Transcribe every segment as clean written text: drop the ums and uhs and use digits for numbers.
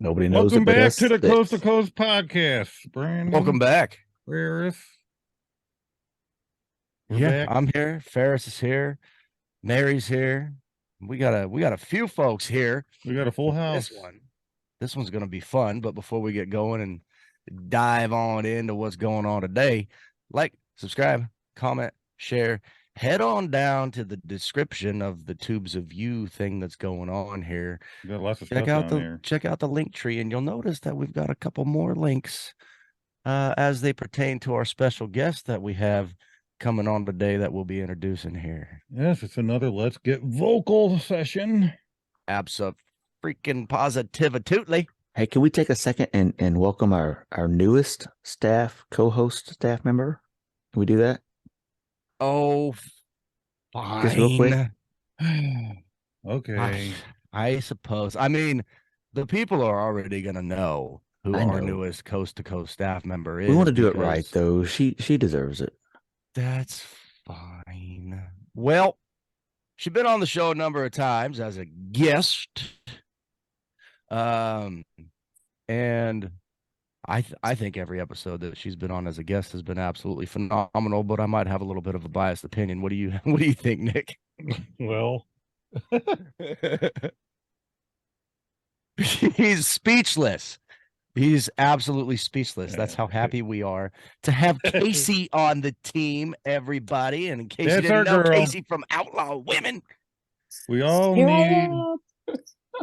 Nobody knows Welcome it but back us to the six. Coast to Coast podcast. Brandon, Welcome back. Ferris. We're Yeah, back. I'm here. Ferris is here. Mary's here. We got a few folks here. We got a full house. This one's gonna be fun. But before we get going and dive on into what's going on today, like, subscribe, comment, share. Head on down to the description of the Tubes of You thing that's going on here. We got lots of stuff down there. Check out the link tree, and you'll notice that we've got a couple more links as they pertain to our special guest that we have coming on today that we'll be introducing here. Yes, it's another Let's Get Vocal session. Freaking positively. Hey, can we take a second and welcome our newest co-host staff member? Can we do that? Oh, fine. Just real quick. Okay. I suppose. I mean, the people are already going to know who our newest Coast to Coast staff member is. We want to do it right, though. She deserves it. That's fine. Well, she's been on the show a number of times as a guest. And I think every episode that she's been on as a guest has been absolutely phenomenal, but I might have a little bit of a biased opinion. What do you think, Nick? Well, he's speechless. He's absolutely speechless. That's how happy we are to have Casey on the team, everybody. And in case you didn't know, Casey from Outlaw Women. We all need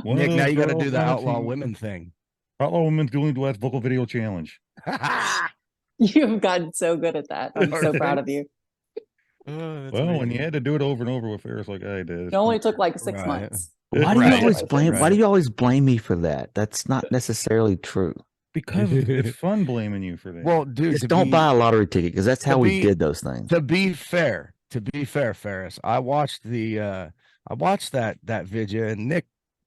Nick, now you got to do the Outlaw Women thing. Outlaw Women's Dueling Duets Vocal Video Challenge. You've gotten so good at that. I'm so proud of you. Well, when you had to do it over and over with Ferris like I did. It only took like 6 months. Why do you always blame? Why do you always blame me for that? That's not necessarily true. Because it's fun blaming you for that. Well, dude, just don't buy a lottery ticket because that's how we did those things. To be fair, Ferris, I watched that video, and Nick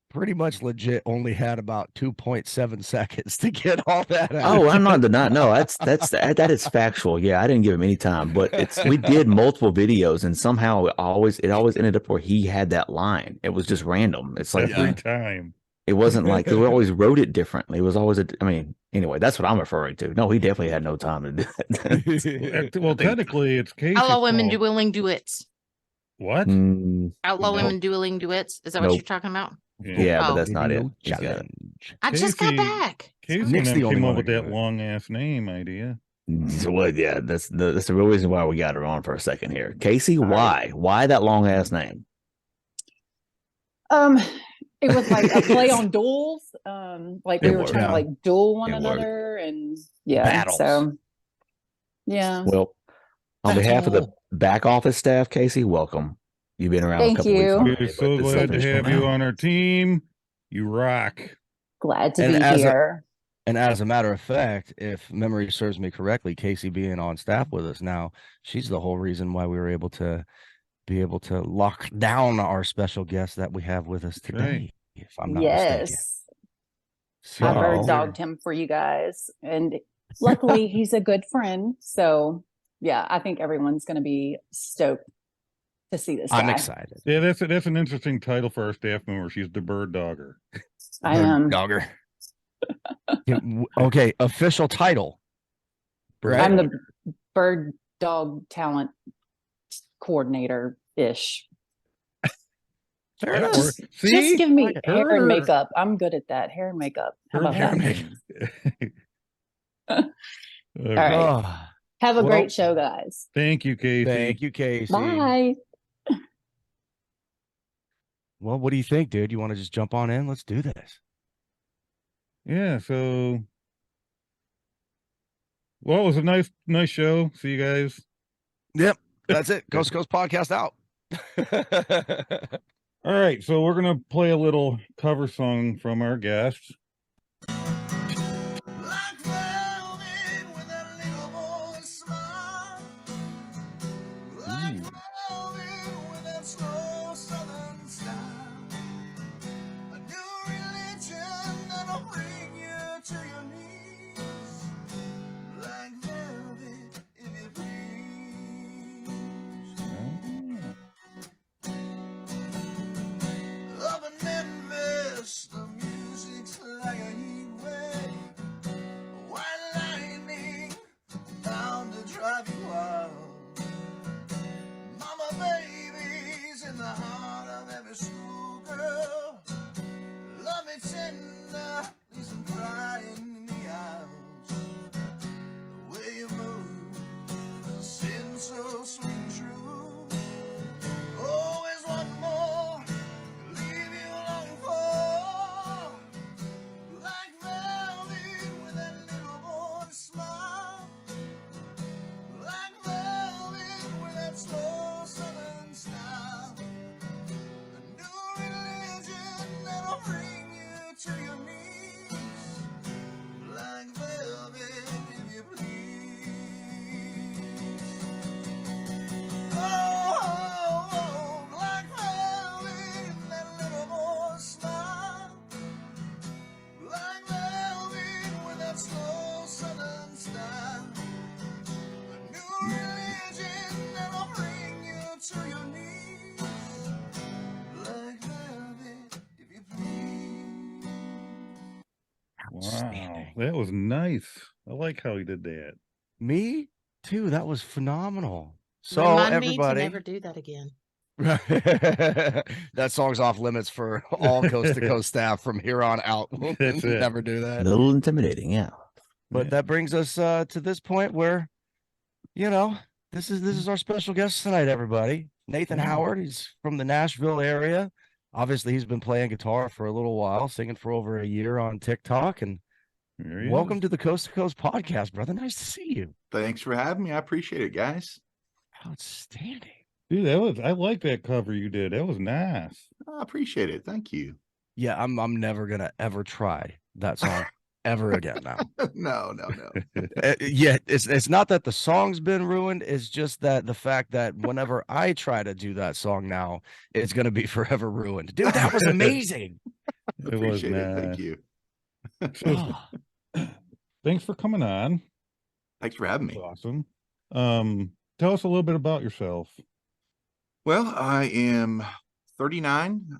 pretty much legit only had about 2.7 seconds to get all that out. Oh, I'm not denying. No, that is factual. Yeah, I didn't give him any time, but we did multiple videos, and somehow it always ended up where he had that line. It was just random. It's like every time. It wasn't like we always wrote it differently. It was always anyway, that's what I'm referring to. No, he definitely had no time to do that. Well, technically, it's Casey. Outlaw Women Dueling Duets. What? Outlaw Women Dueling Duets. Is that what you're talking about? Yeah, but that's not it. Challenge. I just got back. Casey came up with that long ass name idea. Well, yeah, that's the real reason why we got her on for a second here. Casey, why that long ass name? It was like a play on duels. Like we were trying to like duel one another, and battles. So yeah. Well, on behalf of the back office staff, Casey, welcome. You've been around a couple weeks. We're so glad to have you on our team. You rock. Glad to be here. And as a matter of fact, if memory serves me correctly, Casey being on staff with us now, she's the whole reason why we were able to lock down our special guest that we have with us today. If I'm not mistaken. So, I bird dogged him for you guys, and luckily he's a good friend. So yeah, I think everyone's going to be stoked to see this guy. I'm excited. Yeah, that's an interesting title for our staff member. She's the bird dogger. I am dogger. Okay, official title. Right? I'm the bird dog talent coordinator ish. Just give me hair and makeup. I'm good at that. Hair and makeup. How about that? All right. Have a great show, guys. Thank you, Casey. Thank you, Casey. Bye. Well, what do you think, dude? You want to just jump on in? Let's do this. Yeah, so well, it was a nice show. See you guys. Yep. That's it. Coast to Coast podcast out. All right, so we're gonna play a little cover song from our guests. The music's very tender, leave some crying in the eyes. The way you move, the sin so sweet and true. Always want more, leave you longing for. Like velvet with that little boy smile. Like velvet with that slow southern style. A new religion that'll bring you to your knees. Like velvet, if you please. Oh, like velvet in that little boy's smile. Like velvet with that slow southern style. A new religion that'll bring you to your knees. Like velvet, if you please. Wow, that was nice. I like how he did that. Me too. That was phenomenal. So Remind me to everybody, never do that again. that song's off limits for all Coast to Coast staff from here on out. We'll That's it. never do A that. little intimidating, yeah. But that brings us to this point where, you know, this is our special guest tonight, everybody. Nathan Yeah. Howard. He's from the Nashville area. Obviously, he's been playing guitar for a little while, singing for over a year on TikTok. And There he welcome is. to the Coast to Coast podcast, brother. Nice to see you. Thanks for having me. I appreciate it, guys. Outstanding. Dude, I like that cover you did. That was nice. I appreciate it. Thank you. Yeah, I'm never gonna ever try that song ever again now. No. Yeah, it's not that the song's been ruined. It's just that the fact that whenever I try to do that song now, it's gonna be forever ruined. Dude, that was amazing. It was Appreciate it. Thank nice. you. Oh, Thanks for coming on. Thanks for having That's me. awesome. Tell us a little bit about yourself. Well, I am 39,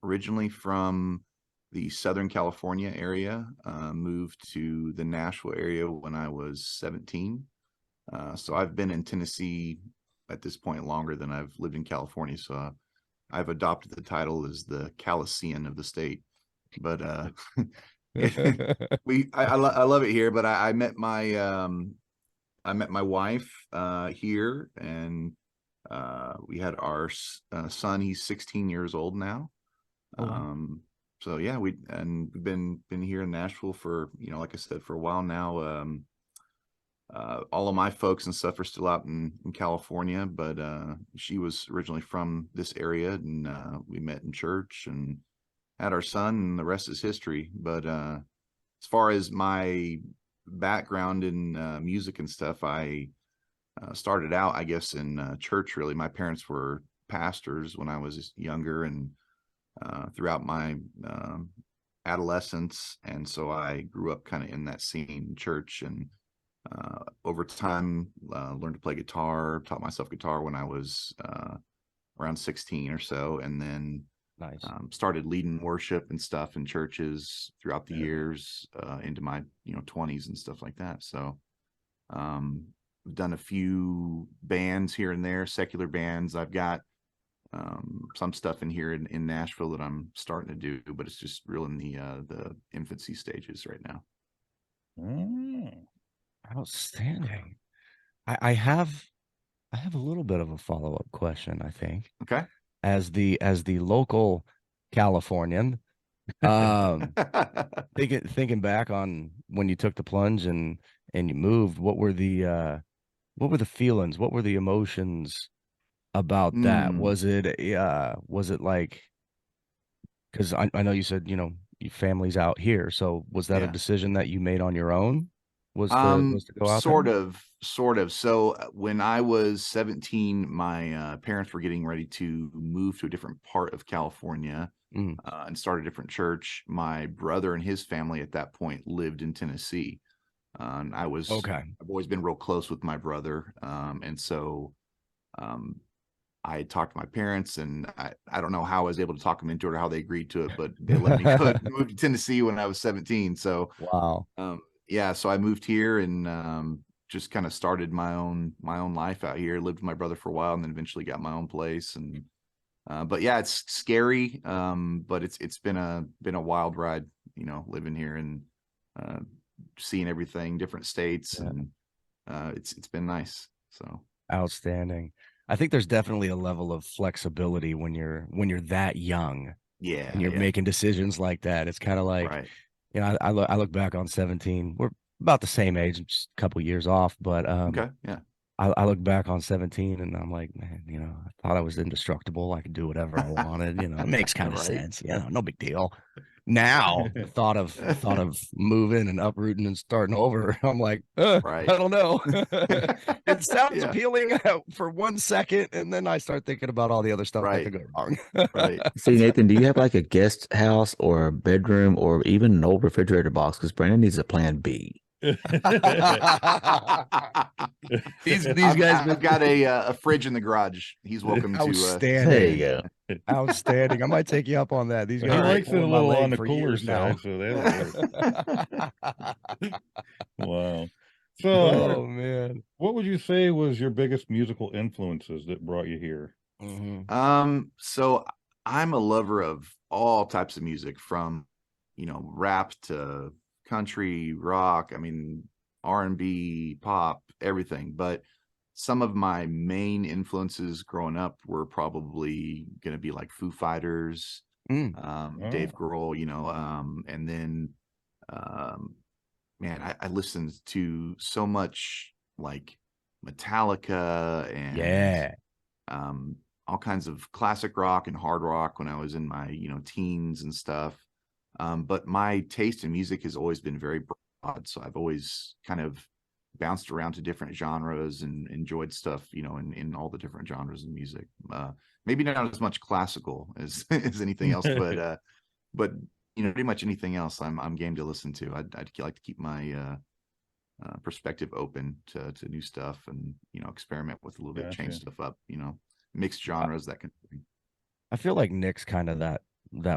originally from the Southern California area, moved to the Nashville area when I was 17. So I've been in Tennessee at this point longer than I've lived in California. So I've adopted the title as the Calicean of the state. But I love it here. But I met my wife here, and we had our son. He's 16 years old now. So yeah, we've been here in Nashville for, like I said, for a while now. All of my folks and stuff are still out in California, but she was originally from this area, and we met in church and had our son, and the rest is history. But as far as my background in music and stuff, I started out, I guess, in church. Really, my parents were pastors when I was younger, and throughout my adolescence, and so I grew up kind of in that scene, church, and over time learned to play guitar. Taught myself guitar when I was around 16 or so, and then nice. Started leading worship and stuff in churches throughout the years into my 20s and stuff like that. So I've done a few bands here and there, secular bands. I've got some stuff in here in Nashville that I'm starting to do, but it's just real in the infancy stages right now. Outstanding. I have a little bit of a follow-up question, I think. Okay. As the local Californian, thinking back on when you took the plunge and you moved, what were the feelings? What were the emotions about that? Was it like, because I know you said, your family's out here, so was that a decision that you made on your own? Was to go out sort there? of. So when I was 17, my parents were getting ready to move to a different part of California and start a different church. My brother and his family at that point lived in Tennessee. And I've always been real close with my brother. And so I talked to my parents, and I don't know how I was able to talk them into it or how they agreed to it, but they let me move to Tennessee when I was 17. So wow. Yeah, so I moved here and just kind of started my own life out here. Lived with my brother for a while, and then eventually got my own place, and But yeah, it's scary. But it's been a wild ride, living here and seeing everything, different states, and it's been nice. So Outstanding. I think there's definitely a level of flexibility when you're that young yeah, and you're making decisions like that. It's kind of like, right. I look back on 17. We're about the same age, just a couple years off, but Okay, yeah. I look back on 17 and I'm like, man, I thought I was indestructible. I could do whatever I wanted. It makes kind of Right. sense. No big deal. Now, the thought of moving and uprooting and starting over, I'm like, Right. I don't know. It sounds Yeah. appealing for 1 second, and then I start thinking about all the other stuff that Right. could go wrong. Right. See, Nathan, do you have like a guest house or a bedroom or even an old refrigerator box? Because Brandon needs a plan B. These I've guys, got a fridge in the garage. He's welcome to. outstanding. There you go. Outstanding. I might take you up on that. These He guys likes it a pulling my little leg on the for cooler years now. side, so that'll work. Wow. So, Oh man. what would you say was your biggest musical influences that brought you here? So I'm a lover of all types of music, from rap to country, rock, I mean R&B, pop, everything. But some of my main influences growing up were probably going to be like Foo Fighters, Dave Grohl, and then man, I listened to so much like Metallica and all kinds of classic rock and hard rock when I was in my teens and stuff. But my taste in music has always been very broad, so I've always kind of bounced around to different genres and enjoyed stuff in all the different genres of music. Maybe not as much classical as as anything else, but pretty much anything else I'm game to listen to. I'd like to keep my perspective open to new stuff, and experiment with a little bit, change stuff up, mixed genres, that kind of thing. I feel like Nick's kind of that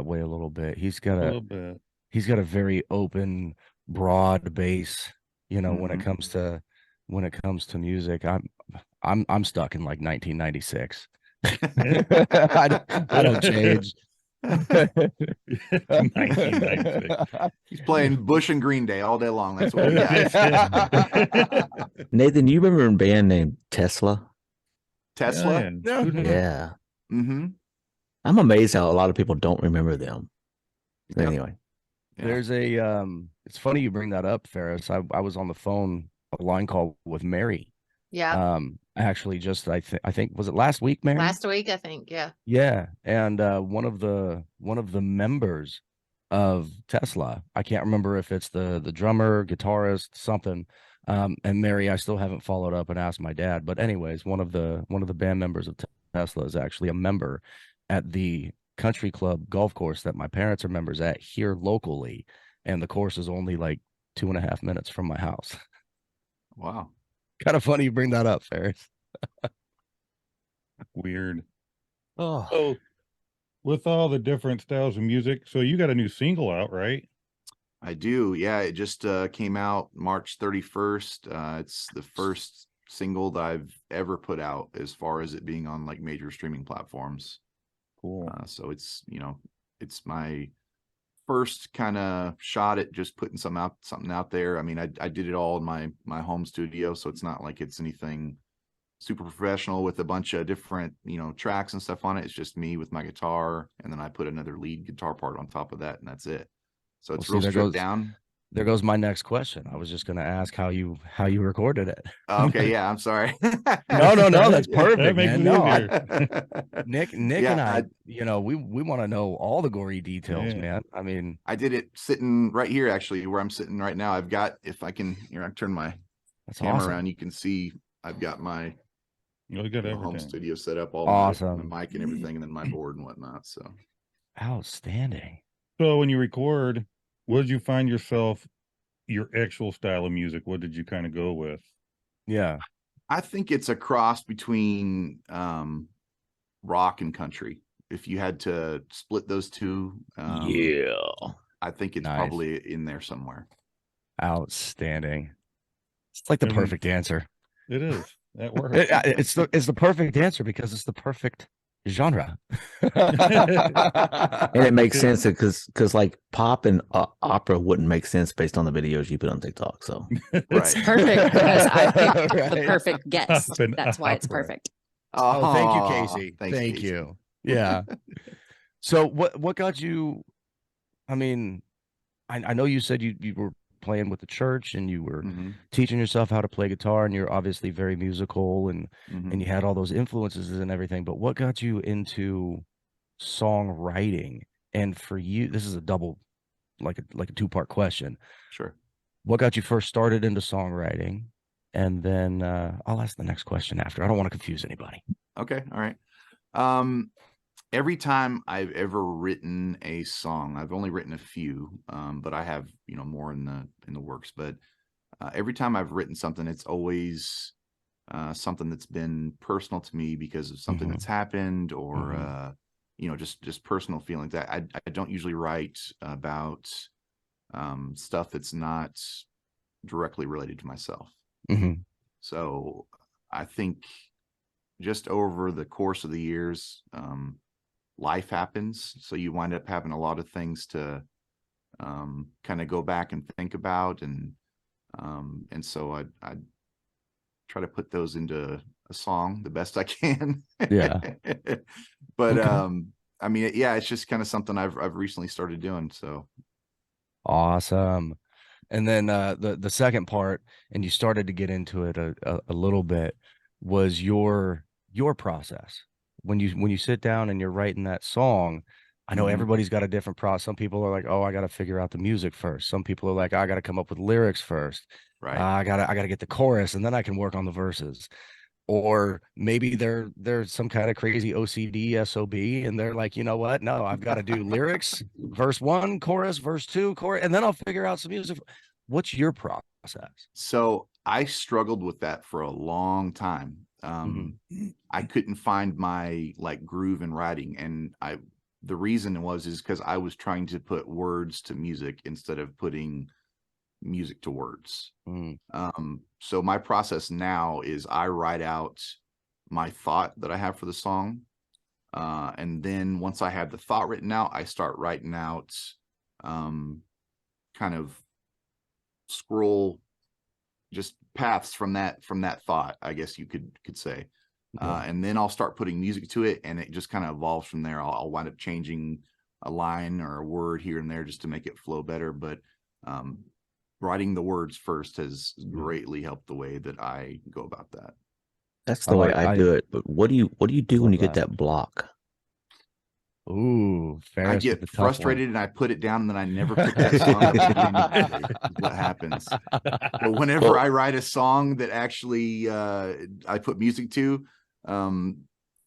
way a little bit. He's got A little bit. He's got a very open, broad base, when it comes to music. I'm stuck in like 1996. I don't change. 1996. He's playing Bush and Green Day all day long. That's what we got. Nathan, you remember a band named Tesla? Tesla? Yeah. Yeah. Mm-hmm. I'm amazed how a lot of people don't remember them. Yep. Anyway. Yeah. There's it's funny you bring that up, Ferris. I was on the phone, a line call with Mary. Yeah. Actually just I think was it last week, Mary? Last week, I think. Yeah. Yeah. And one of the members of Tesla, I can't remember if it's the drummer, guitarist, something. And Mary, I still haven't followed up and asked my dad. But anyways, one of the band members of Tesla is actually a member at the country club golf course that my parents are members at here locally. And the course is only like 2.5 minutes from my house. Wow. Kind of funny you bring that up, Ferris. Weird. Oh, So, with all the different styles of music, so you got a new single out, right? I do. Yeah, it just came out March 31st. It's the first single that I've ever put out as far as it being on like major streaming platforms. Cool. So it's it's my first kind of shot at just putting something out there. I mean, I did it all in my home studio, so it's not like it's anything super professional with a bunch of different tracks and stuff on it. It's just me with my guitar, and then I put another lead guitar part on top of that, and that's it. So it's real stripped down. There goes my next question. I was just going to ask how you recorded it. Okay, yeah, I'm sorry. No, that's perfect, That makes man. it No, easier. Nick Yeah, and I, we want to know all the gory details, Yeah. man. I mean, I did it sitting right here, actually, where I'm sitting right now. I've got, if I can, I turn my that's camera awesome. around, you can see I've got my You got home everything. studio set up, all Awesome. my mic and everything, and then my board and whatnot. So Outstanding. So when you record, what did you find yourself, your actual style of music? What did you kind of go with? Yeah. I think it's a cross between rock and country. If you had to split those two, Yeah. I think it's Nice. probably in there somewhere. Outstanding. It's like the And- perfect answer. It is. That works. It's the perfect answer because it's the perfect genre. And it makes sense because like pop and opera wouldn't make sense based on the videos you put on TikTok. So It's Right. perfect because I picked the Right. perfect guest. Pop and That's why it's opera. perfect. Oh, thank you, Aw, Casey. thanks, Thank Casey. you. Yeah. So what got you? I mean, I know you said you were playing with the church and you were Mhm, teaching yourself how to play guitar, and you're obviously very musical and mhm. you had all those influences and everything. But what got you into songwriting? And for you, this is a double, like a two-part question. Sure. What got you first started into songwriting? And then I'll ask the next question after. I don't want to confuse anybody. Okay. All right. Um, every time I've ever written a song, I've only written a few, but I have, more in the works. But every time I've written something, it's always something that's been personal to me because of something Mhm. that's happened, or Mhm. just personal feelings. I don't usually write about stuff that's not directly related to myself. Mhm. So I think just over the course of the years, life happens. So you wind up having a lot of things to kind of go back and think about. And so I try to put those into a song the best I can. Yeah. But Okay. I mean, yeah, it's just kind of something I've recently started doing. So Awesome. And then the second part, and you started to get into it a little bit, was your process. When you sit down and you're writing that song, I know Mhm. everybody's got a different process. Some people are like, oh, I got to figure out the music first. Some people are like, I got to come up with lyrics first. Right. I gotta get the chorus and then I can work on the verses. Or maybe they're some kind of crazy OCD SOB and they're like, you know what? No, I've got to do lyrics, verse 1, chorus, verse 2, chorus, and then I'll figure out some music. What's your process? So I struggled with that for a long time. I couldn't find my like groove in writing, and the reason is because I was trying to put words to music instead of putting music to words. Mm. So my process now is I write out my thought that I have for the song, and then once I have the thought written out, I start writing out kind of scroll just paths from that thought, I guess you could say. Yeah. And then I'll start putting music to it, and it just kind of evolves from there. I'll wind up changing a line or a word here and there just to make it flow better. But writing the words first has greatly helped the way that I go about that. that's the way I do it. But what do you do when love you get that. that block? Ooh, I Ferris with the get tough one. frustrated and I put it down, and then I never pick that song up again immediately, is what happens. But whenever I write a song that actually I put music to,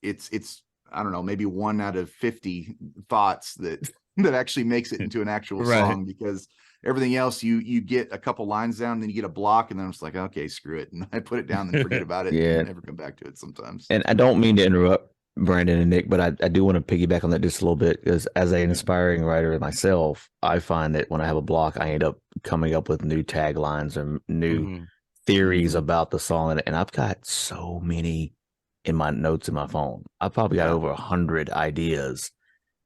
it's I don't know, maybe 1 out of 50 thoughts that actually makes it into an actual Right. song, because everything else you get a couple lines down, then you get a block, and then I'm just like, okay, screw it, and I put it down and forget about it. Yeah. And never come back to it sometimes. And I don't mean to interrupt Brandon and Nick, but I do want to piggyback on that just a little bit, because as an aspiring writer myself, I find that when I have a block, I end up coming up with new taglines or new Mhm. theories Mhm. about the song. And I've got so many in my notes in my phone. I've probably got Yeah. over 100 ideas.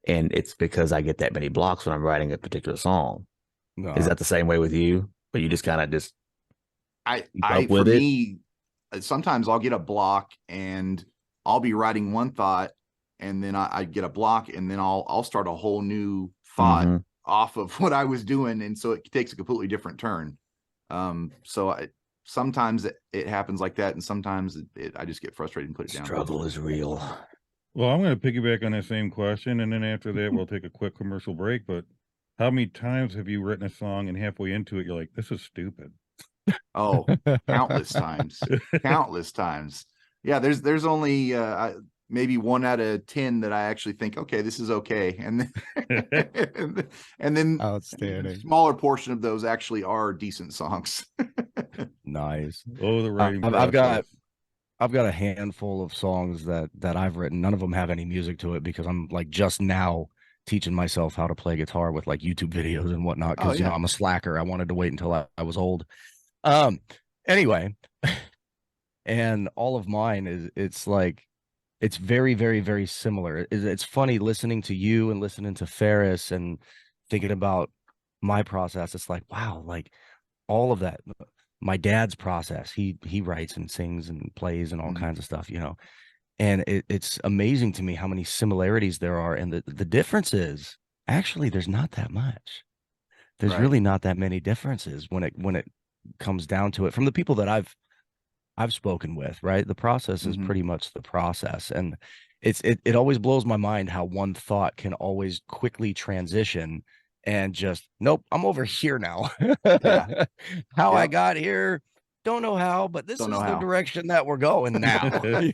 And it's because I get that many blocks when I'm writing a particular song. Is that the same way with you? But you just kind of just keep up for with it? me, sometimes I'll get a block and I'll be writing one thought, and then I get a block, and then I'll start a whole new thought Mhm. off of what I was doing, and so it takes a completely different turn. So sometimes it happens like that, and sometimes I just get frustrated and put it down. Struggle is real. Well, I'm going to piggyback on that same question, and then after that, we'll take a quick commercial break. But how many times have you written a song and halfway into it, you're like, this is stupid? Oh, countless times, countless times. Yeah, there's only maybe 1 out of 10 that I actually think, okay, this is okay, and then and then a Outstanding. smaller portion of those actually are decent songs. Nice. Oh, the writing I've got process. I've got a handful of songs that I've written. None of them have any music to it because I'm like just now teaching myself how to play guitar with like YouTube videos and whatnot. Oh Because yeah. I'm a slacker. I wanted to wait until I was old. Anyway, and all of mine it's like it's very, very, very similar. It's funny listening to you and listening to Ferris and thinking about my process. It's like, wow, like all of that. My dad's process. He writes and sings and plays and all kinds of stuff, you know. And it's amazing to me how many similarities there are. And the difference is actually there's not that much. There's Right. really not that many differences when it comes down to it from the people that I've spoken with, right? The process is pretty much the process. And it always blows my mind how one thought can always quickly transition and just, nope, I'm over here now. Yeah. How I Yep. got here, don't know how, but this Don't is know the how. direction that we're going now. And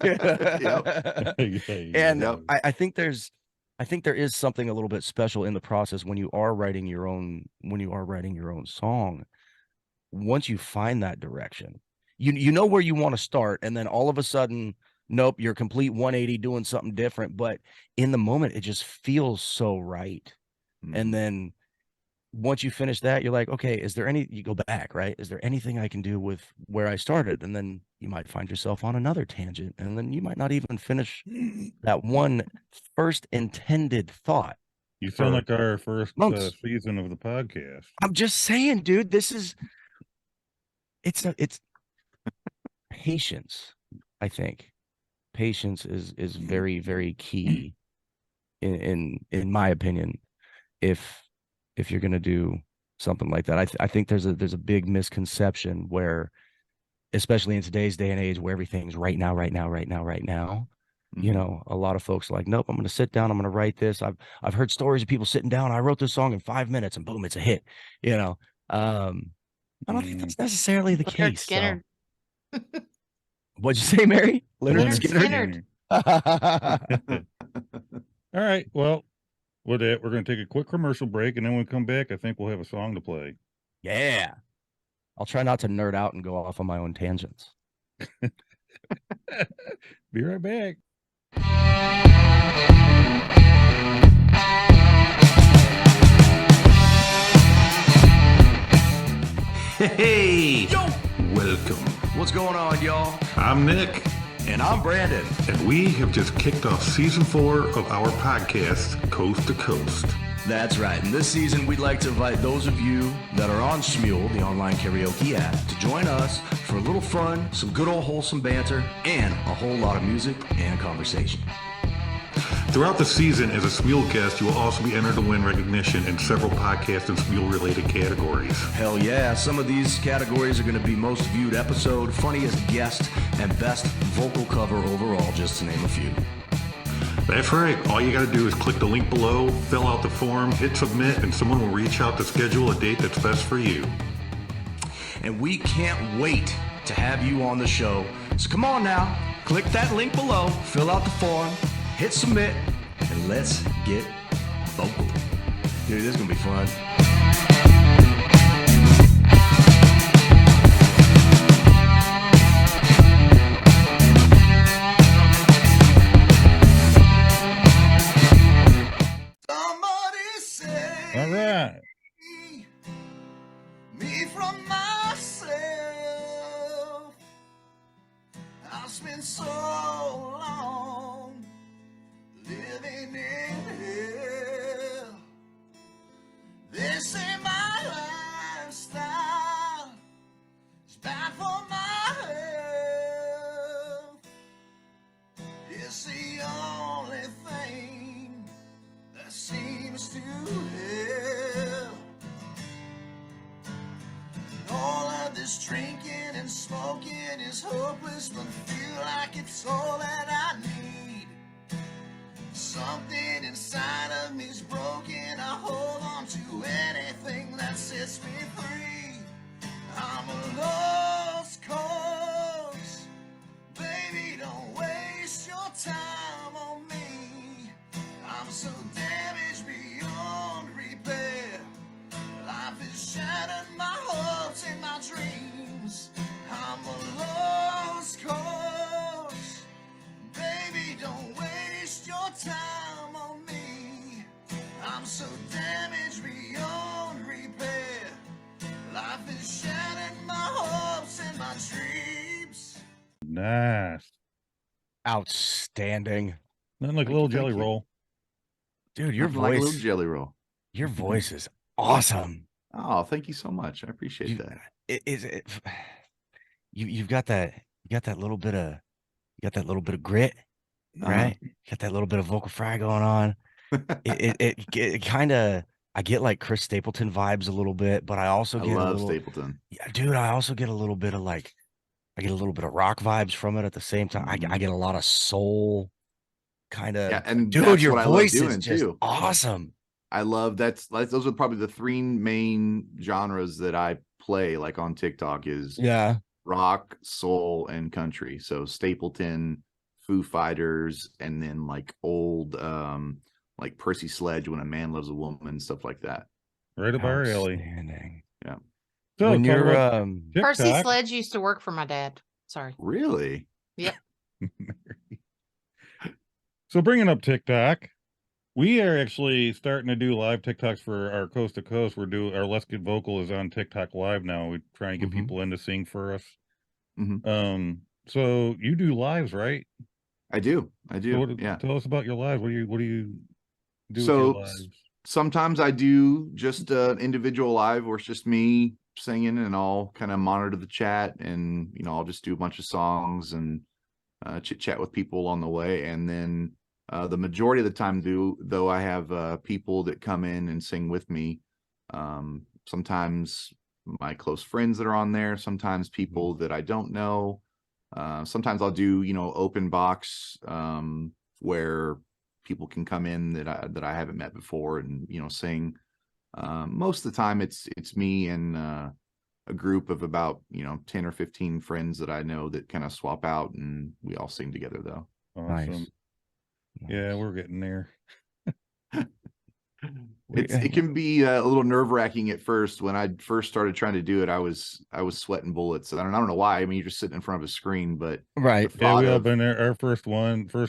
Yep. I think there is something a little bit special in the process when you are writing your own song. Once you find that direction, you know where you want to start, and then all of a sudden, nope, you're complete 180 doing something different. But in the moment, it just feels so right. And then once you finish that, you're like, okay, you go back, right? Is there anything I can do with where I started? And then you might find yourself on another tangent, and then you might not even finish that one first intended thought. You sound like our first months. season of the podcast. I'm just saying, dude, it's patience. I think patience is very, very key in my opinion. If you're going to do something like that, I think there's a big misconception where, especially in today's day and age where everything's right now, you know, a lot of folks are like, nope, I'm going to sit down, I'm going to write this. I've heard stories of people sitting down. I wrote this song in 5 minutes and boom, it's a hit. You know, I don't think that's necessarily the Leonard case. Skinner. So. What'd you say, Mary? Leonard Skinner. All right. Well, with that, we're going to take a quick commercial break, and then when we come back, I think we'll have a song to play. Yeah. I'll try not to nerd out and go off on my own tangents. Be right back. Hey! Yo! Welcome. What's going on, y'all? I'm Nick. And I'm Brandon. And we have just kicked off season 4 of our podcast, Coast to Coast. That's right. And this season, we'd like to invite those of you that are on Smule, the online karaoke app, to join us for a little fun, some good old wholesome banter, and a whole lot of music and conversation. Throughout the season, as a Smule guest, you will also be entered to win recognition in several podcast and Smule-related categories. Hell yeah. Some of these categories are going to be most viewed episode, funniest guest, and best vocal cover overall, just to name a few. That's right. All you got to do is click the link below, fill out the form, hit submit, and someone will reach out to schedule a date that's best for you. And we can't wait to have you on the show. So come on now, click that link below, fill out the form, hit submit, and let's get vocal. Dude, this is going to be fun. Somebody say All right. me from myself. I've spent so long living in hell. They say my lifestyle is bad for my health. It's the only thing that seems to help. All of this drinking and smoking is hopeless, but feel like it's all that I need. Something inside of me's broken. I hold on to anything that sets me free. I'm a lost cause. Baby, don't waste your time on me. I'm so damaged beyond repair. Life has shattered my hopes and my dreams. I'm a lost cause. Baby, don't waste your time on me. I'm so damaged beyond repair. Life has shattered my hopes and my dreams. Nice. Outstanding. outstanding. Nothing like a Thank little you, thank jelly you. roll. Dude, your Nothing like a little voice, jelly roll. your voice is awesome. Oh, thank you so much. I appreciate You, that. you've got that little bit of grit, right? You got that little bit of vocal fry going on. It kind of, I get like Chris Stapleton vibes a little bit, but I also I get a love little, Stapleton. yeah, dude, I also get a little bit of like, I get a little bit of rock vibes from it at the same time. I get a lot of soul kind of, Yeah, and dude, that's your what I love voice is doing just too. awesome. I love those are probably the three main genres that I play like on TikTok is Yeah. rock, soul, and country. So Stapleton, Foo Fighters, and then like old like Percy Sledge, When a Man Loves a Woman, stuff like that. Right up our alley. Outstanding. Yeah. So When talk you're about Percy TikTok. Sledge used to work for my dad. Sorry. Really? Yep. So bringing up TikTok, we are actually starting to do live TikToks for our coast to coast. We're doing our Let's Get Vocal is on TikTok live now. We're trying to get people in to sing for us. So you do lives, right? I do. So yeah. Tell us about your lives. What do you do with your So lives? sometimes I do just an individual live where it's just me singing, and I'll kind of monitor the chat, and I'll just do a bunch of songs and chit chat with people on the way. And then the majority of the time, though, I have people that come in and sing with me. Sometimes my close friends that are on there, sometimes people that I don't know. Sometimes I'll do open box where people can come in that I haven't met before and sing. Most of the time it's me and a group of about 10 or 15 friends that I know that kind of swap out, and we all sing together though. Awesome. Nice. Yeah, we're getting there. It can be a little nerve-wracking at first. When I first started trying to do it, I was sweating bullets. I don't know why. I mean, you're just sitting in front of a screen, but right. Yeah, we all been there. Our first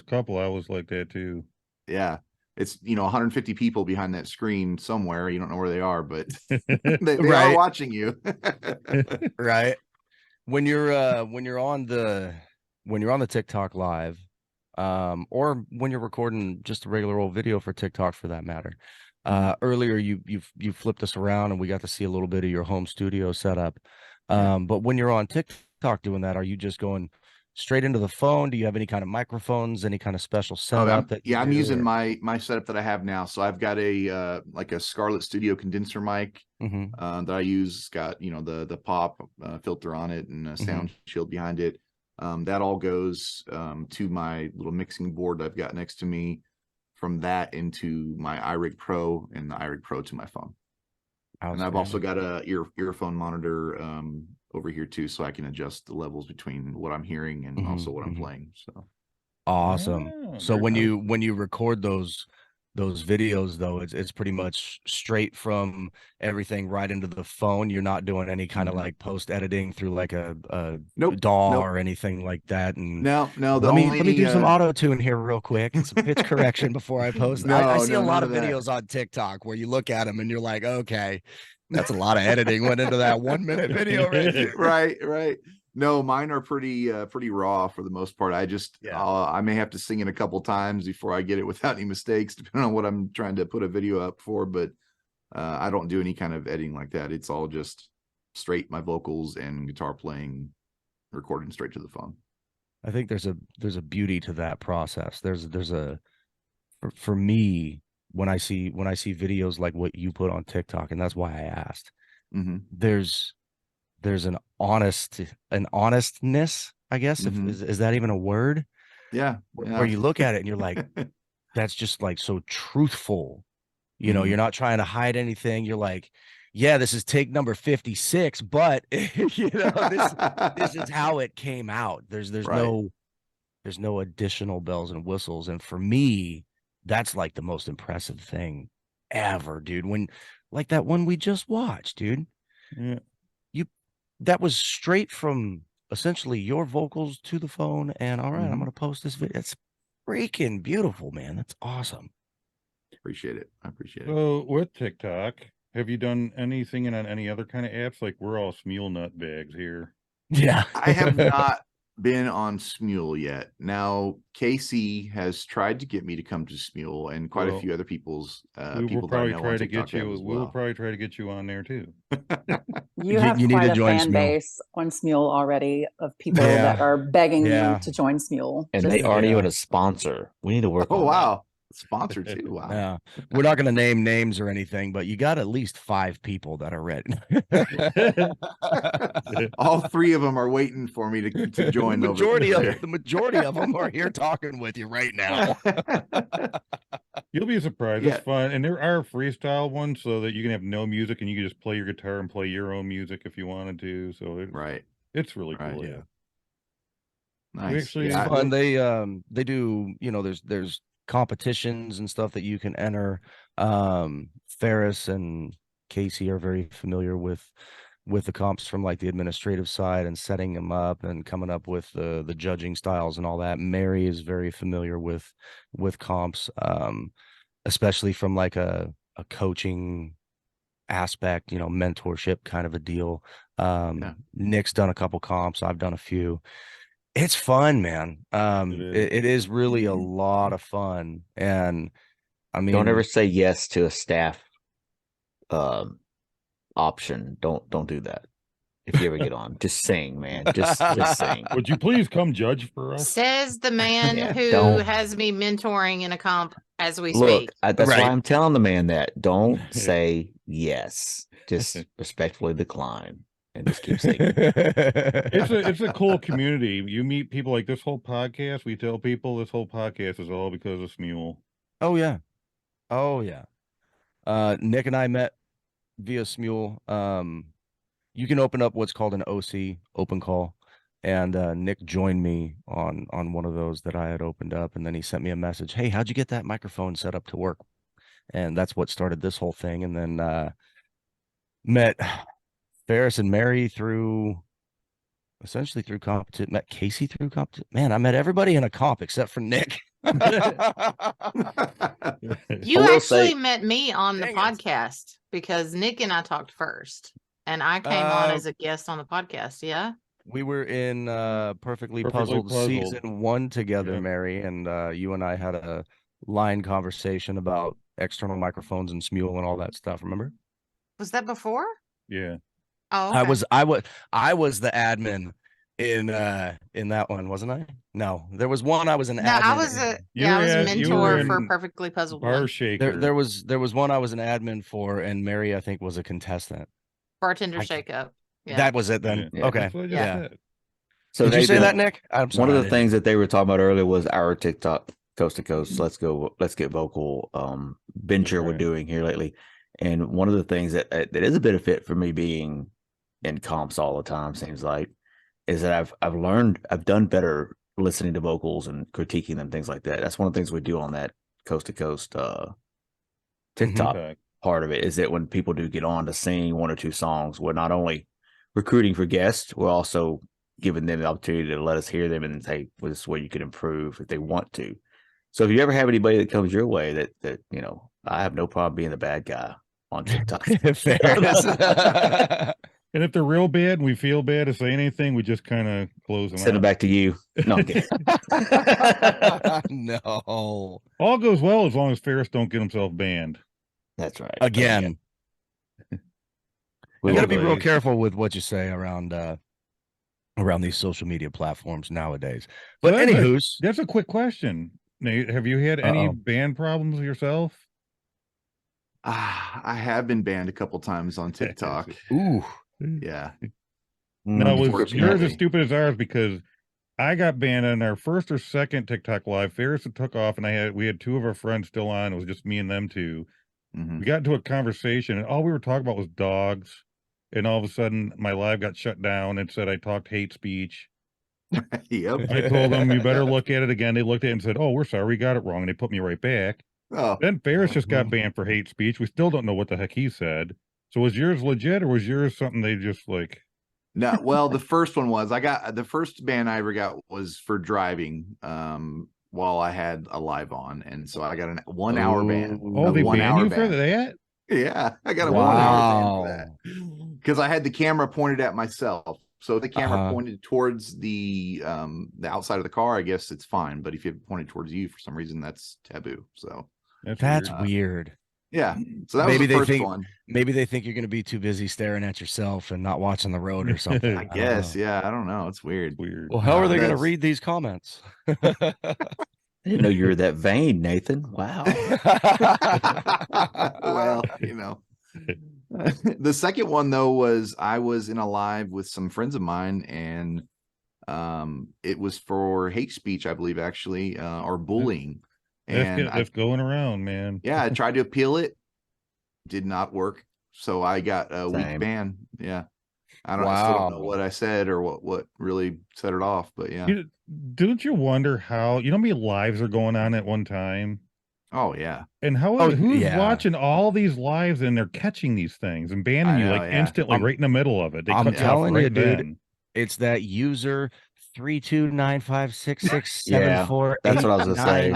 couple, I was like that too. Yeah, it's 150 people behind that screen somewhere. You don't know where they are, but they are watching you. Right. When you're on the TikTok live, or when you're recording just a regular old video for TikTok for that matter. Earlier you flipped us around and we got to see a little bit of your home studio setup. But when you're on TikTok doing that, are you just going straight into the phone? Do you have any kind of microphones, any kind of special setup I'm using my setup that I have now. So I've got a like a Scarlett Studio condenser mic that I use. It's got the pop filter on it and a sound shield behind it. That all goes to my little mixing board that I've got next to me. From that into my iRig Pro, and the iRig Pro to my phone. And I've also got a earphone monitor over here too, so I can adjust the levels between what I'm hearing and also what I'm playing. So awesome. So when you record those videos though, it's pretty much straight from everything right into the phone. You're not doing any kind of like post editing through like a DAW or anything like that. And no. Let me do some auto tune here real quick and some pitch correction before I post. I see a lot of videos on TikTok where you look at them and you're like, okay, that's a lot of editing went into that 1 minute video right there. Right. No, mine are pretty raw for the most part. I just I may have to sing it a couple times before I get it without any mistakes, depending on what I'm trying to put a video up for. But I don't do any kind of editing like that. It's all just straight my vocals and guitar playing, recording straight to the phone. I think there's a beauty to that process. There's a for me when I see videos like what you put on TikTok, and that's why I asked. There's an honestness, I guess. Is that even a word? Yeah. Where you look at it and you're like, that's just like so truthful. You're not trying to hide anything. You're like, yeah, this is take number 56, but this is how it came out. There's no additional bells and whistles. And for me, that's like the most impressive thing ever, dude. When like that one we just watched, dude. Yeah. That was straight from essentially your vocals to the phone, and all right, I'm going to post this video. It's freaking beautiful, man. That's awesome. Appreciate it. I appreciate it. So with TikTok, have you done anything on any other kind of apps? Like we're all Smule nut bags here. Yeah. I have not been on Smule yet. Now, Casey has tried to get me to come to Smule, and quite a few other people's we will people that I probably know try on to TikTok get you. have as We will well. probably try to get you on there too. You have you need quite to a join fan Smule. base on Smule already of people Yeah. that are begging Yeah. you to join Smule. And Just- they aren't Yeah. even a sponsor. We need to work Oh on wow, sponsor too. Wow. Yeah, we're not going to name names or anything, but you got at least 5 people that are ready. All 3 of them are waiting for me to join. the over majority of them are here talking with you right now. You'll be surprised. Yeah. It's fun, and there are freestyle ones so that you can have no music and you can just play your guitar and play your own music if you wanted to. So Right. it's really Right, cool. yeah. Yeah. Nice. actually- It's Yeah. fun. They do, you know, there's competitions and stuff that you can enter. Ferris and Casey are very familiar with the comps from like the administrative side and setting them up and coming up with the judging styles and all that. Mary is very familiar with comps, especially from like a coaching aspect, you know, mentorship kind of a deal. Yeah. Nick's done a couple comps. I've done a few. It's fun, man. It is really a lot of fun. And I mean, Don't ever say yes to a staff option. Don't do that. If you ever get on, just sing, man. Just sing. Would you please come judge for us? Says the man Yeah, who don't- has me mentoring in a comp as we Look, speak. that's Right. why I'm telling the man that. Don't say yes. Just respectfully decline and just keep singing. It's a cool community. You meet people like this whole podcast. We tell people this whole podcast is all because of Smule. Oh yeah. Oh yeah. Nick and I met via Smule. You can open up what's called an OC, open call, and Nick joined me on one of those that I had opened up, and then he sent me a message. Hey, how'd you get that microphone set up to work? And that's what started this whole thing. And then met Ferris and Mary essentially through competition. Met Casey through competition. Man, I met everybody in a comp except for Nick. You will actually say- met me on the Dang it. podcast because Nick and I talked first, and I came on Uh, as a guest on the podcast. Yeah. We were in Perfectly Perfectly Puzzled Puzzled. season 1 together, Yeah. Mary, and you and I had a line conversation about external microphones and Smule and all that stuff. Remember? Was that before? Yeah. Oh, okay. I was the admin in that one, wasn't I? No, there was one I was an No, admin. I was in. I was a You mentor were for in Perfectly Puzzled. Bar One. shaker. There was one I was an admin for, and Mary I think was a contestant. Bartender I- shake up. Yeah. That was it then. Yeah. Okay. That's what I just Yeah. said. So Did you they say did- that, Nick? I'm sorry. One of I the didn't. things that they were talking about earlier was our TikTok coast to coast. Let's get vocal venture we're Right. doing here lately. And one of the things that is a benefit for me being in comps all the time seems like is that I've done better listening to vocals and critiquing them, things like that. That's one of the things we do on that coast to coast TikTok Okay. part of it, is that when people do get on to sing 1 or 2 songs, we're not only recruiting for guests, we're also giving them the opportunity to let us hear them and say, well, this is where you could improve if they want to. So if you ever have anybody that comes your way that you know, I have no problem being the bad guy on TikTok. Fair. And if they're real bad and we feel bad to say anything, we just kind of close them Send out. it back to you. No, I'm kidding. No. All goes well as long as Ferris don't get himself banned. That's right. Again, We you got to will be go- real careful with what you say around these social media platforms nowadays. But Well, anywho's, That's a quick question. Nate, have you had any Uh-oh. band problems yourself? I have been banned a couple times on TikTok. ooh, Yeah. No, was yours Unfortunately. as stupid as ours? Because I got banned on our first or second TikTok live. Ferris had took off, and we had 2 of our friends still on. It was just me and them 2. Mhm. We got into a conversation, and all we were talking about was dogs. And all of a sudden, my live got shut down and said I talked hate speech. Yep. I told them, you better look at it again. They looked at it and said, oh, we're sorry, we got it wrong. And they put me right back. Oh, Then Ferris just got Mhm. banned for hate speech. We still don't know what the heck he said. So was yours legit, or was yours something they just like? no. Well, the first one was the first ban I ever got was for driving while I had a live on. And so I got a 1 hour ban. Oh, they 1 banned hour you for ban. that? Yeah, I got a 1 hour ban for wow. that. Because I had the camera pointed at myself. So if the camera pointed towards the outside of the car, I guess it's fine. But if you have it pointed towards you for some reason, that's taboo. So that's weird. Yeah. So that was the first one. Maybe they think you're going to be too busy staring at yourself and not watching the road or something. I guess. Yeah. I don't know. It's weird. Well, how are they going to read these comments? I didn't know you were that vain, Nathan. Wow. Well, you know. The second one though was I was in a live with some friends of mine, and it was for hate speech, I believe, actually, or bullying. And that's going around, man. Yeah, I tried to appeal it, did not work. So I got a week ban. Yeah. I still don't know what I said or what really set it off, but yeah. Don't you wonder how, you know how many lives are going on at one time? Oh yeah. And who's watching all these lives and they're catching these things and banning you instantly right in the middle of it? I'm telling you, dude, it's that user 32956674892. That's what I was gonna say.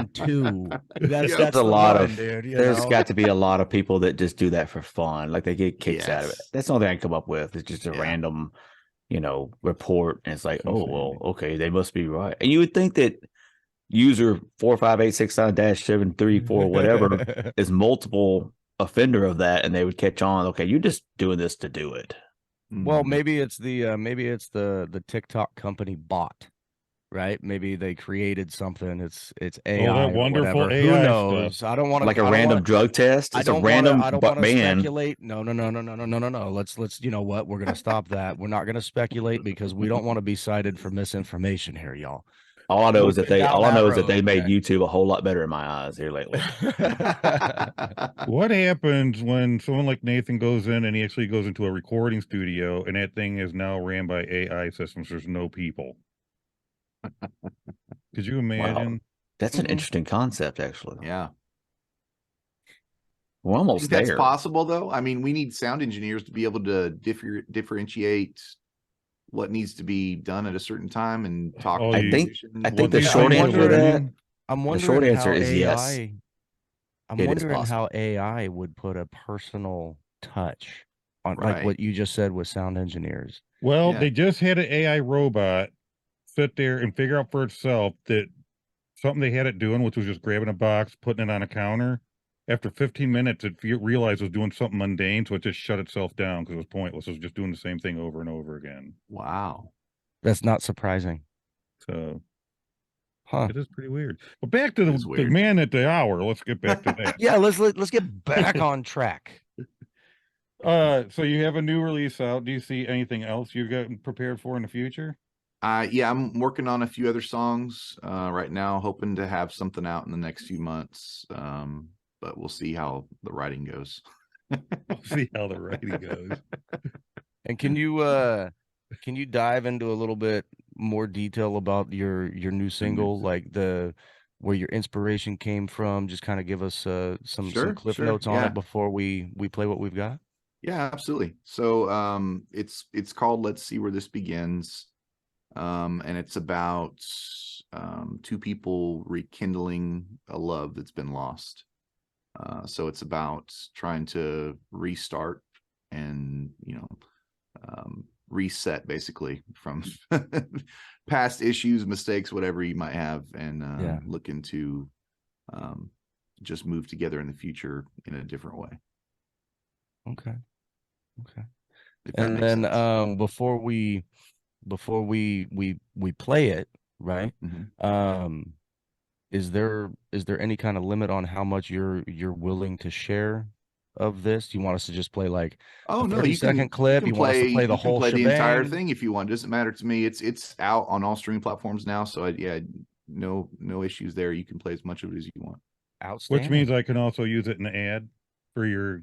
That's a lot of dude. There's got to be a lot of people that just do that for fun, like they get kicks out of it. That's the only thing I can come up with. It's just a random, report, and it's like, oh well, okay, they must be right. And you would think that user 45869-734 whatever is multiple offender of that, and they would catch on. Okay, you're just doing this to do it. Well, maybe it's the TikTok company bot, right? Maybe they created something. It's AI. That wonderful AI Who knows? stuff. I don't want to like a random drug test. It's a random I don't want to ban. speculate. No. Let's you know what? We're gonna stop that. We're not gonna speculate because we don't want to be cited for misinformation here, y'all. All I know is that they made YouTube a whole lot better in my eyes here lately. What happens when someone like Nathan goes in and he actually goes into a recording studio and that thing is now ran by AI systems? There's no people. Could you imagine? Wow. That's an interesting concept, actually. Yeah. We're almost there. That's possible, though. I mean, we need sound engineers to be able to differentiate what needs to be done at a certain time and talk. I think the short answer to that. I'm wondering the short answer how is yes. I'm wondering how AI would put a personal touch on like what you just said with sound engineers. Well, they just had an AI robot sit there and figure out for itself that something they had it doing, which was just grabbing a box, putting it on a counter. After 15 minutes, it realized it was doing something mundane, so it just shut itself down because it was pointless. It was just doing the same thing over and over again. Wow. That's not surprising. So, it is pretty weird. But back to the man at the hour. Let's get back to that. Yeah, let's get back on track. So you have a new release out. Do you see anything else you've got prepared for in the future? Yeah, I'm working on a few other songs right now, hoping to have something out in the next few months. But we'll see how the writing goes. We'll see how the writing goes. And can you dive into a little bit more detail about your new single, like where your inspiration came from? Just kind of give us some cliff notes on it before we play what we've got. Yeah, absolutely. So it's called Let's See Where This Begins. And it's about two people rekindling a love that's been lost. So it's about trying to restart and, reset basically from past issues, mistakes, whatever you might have, and looking to just move together in the future in a different way. Okay. And then before we play it, right? Is there any kind of limit on how much you're willing to share of this? Do you want us to just play like a 30-second clip? You want us to play the whole shebang? The entire thing if you want. It doesn't matter to me. It's out on all streaming platforms now, so no issues there. You can play as much of it as you want. Outstanding. Which means I can also use it in the ad for your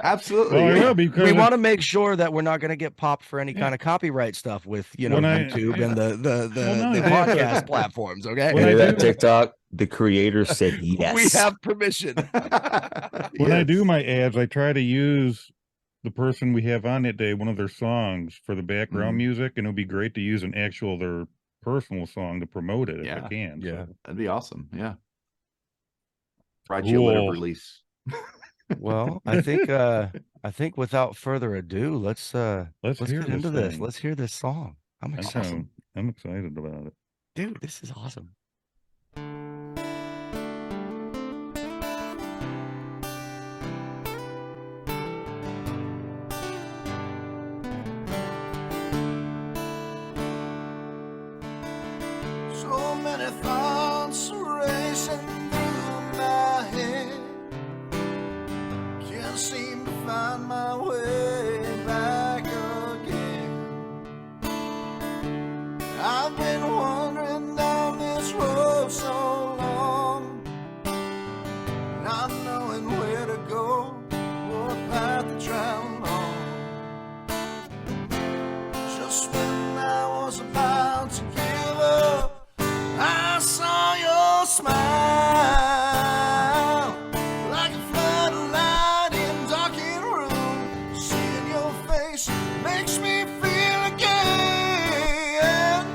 absolutely. Well, because we want to make sure that we're not going to get popped for any kind of copyright stuff with YouTube and the podcast platforms. Okay, when that TikTok, the creator said yes. We have permission. When I do my ads, I try to use the person we have on that day, one of their songs for the background music, and it would be great to use their personal song to promote it if I can. Yeah, that'd be awesome. Yeah. Whatever release. Well, I think I think without further ado, let's hear get into this this. thing. Let's hear this song. I'm excited. I'm excited about it. Dude, this is awesome. So many thoughts racing through my head. Can't seem to find my way back again. I've been wandering down this road so long, not knowing where to go, what path to travel on. Just when I was about to give up, I saw your smile, like a flood of light in darkened room. Seeing your face makes me feel again.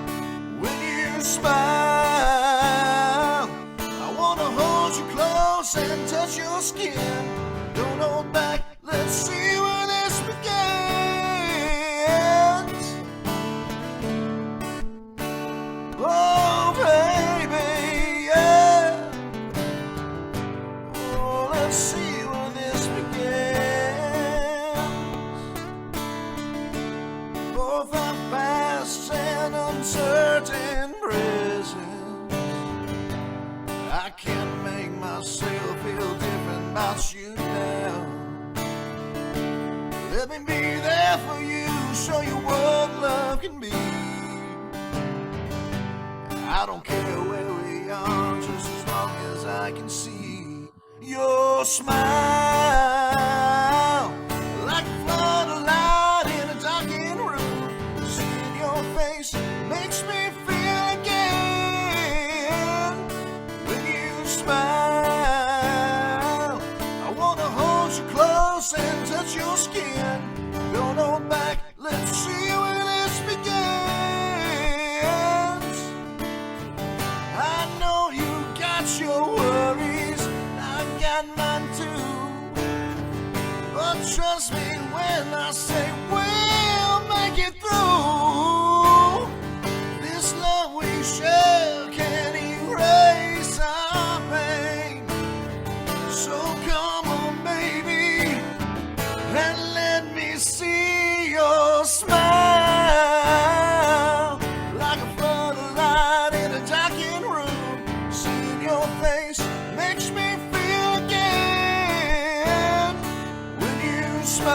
When you smile, I wanna hold you close and touch your skin. Don't hold back, let's see where this begins. Oh, baby, yeah. Oh, let's see where this begins. Both our past and uncertain presents. I can't make myself feel different about you now. Let me be there for you, show you what love can be. I don't care where we are, just as long as I can see your smile, like a flood of light in a darkened room. Seeing your face makes me feel again. When you smile, I wanna hold you close and touch your skin. Don't hold back, let's see where this begins. I know you got your worries, I got mine too. But trust me when I say we'll make it through. This love we share can erase our pain. So come on, baby, and let me see your smile, like a flood of light in a darkened room. Seeing your face makes me feel again. When you smile,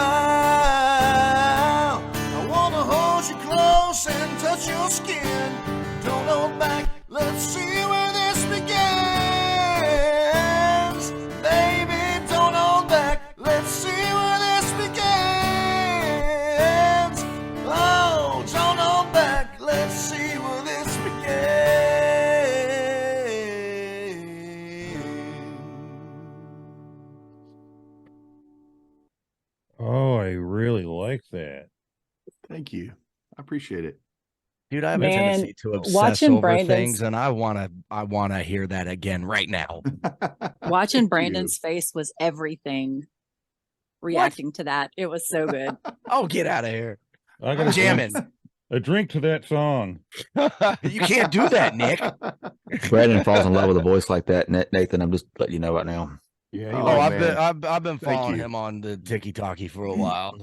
I wanna hold you close and touch your skin. Don't hold back, let's see where this begins. Baby, don't hold back, let's see where this begins. Oh, don't hold back, let's see where this begins. Oh, I really like that. Thank you. I appreciate it. Dude, I have a Man, tendency to obsess watching over Brandon's- things, and I wanna hear that again right now. Watching Thank Brandon's face was everything. Reacting to that, it was so good. Oh, get out of here. I I'm got jamming. a drink to that song. You can't do that, Nick. Brandon falls in love with a voice like that, Nathan. I'm just letting you know right now. Yeah, Oh, Oh, I've man. been Thank following you. him on the TikTok for a while.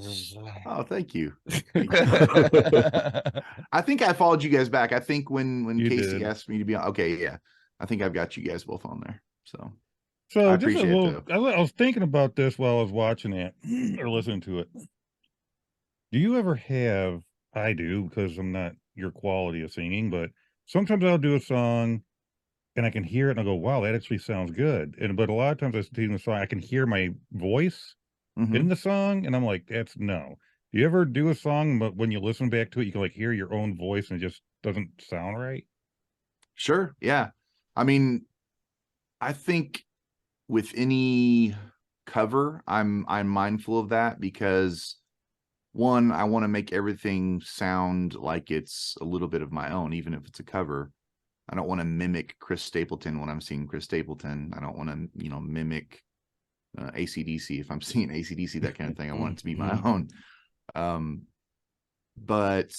Oh, thank you. I think I followed you guys back. I think when You Casey did. asked me to be on, okay, yeah. I think I've got you guys both on there. So So I just a appreciate it, little, I was thinking about this while I was watching it or listening to it. Do you ever have, I do, because I'm not your quality of singing, but sometimes I'll do a song and I can hear it and I go, wow, that actually sounds good. But a lot of times I sing the song, I can hear my voice Mhm. in the song, and I'm like, that's no. Do you ever do a song, but when you listen back to it, you can like hear your own voice and it just doesn't sound right? Sure. Yeah. I mean, I think with any cover, I'm mindful of that because one, I want to make everything sound like it's a little bit of my own, even if it's a cover. I don't want to mimic Chris Stapleton when I'm singing Chris Stapleton. I don't want to, mimic AC/DC. If I'm seeing AC/DC, that kind of thing, I want it to be my own. But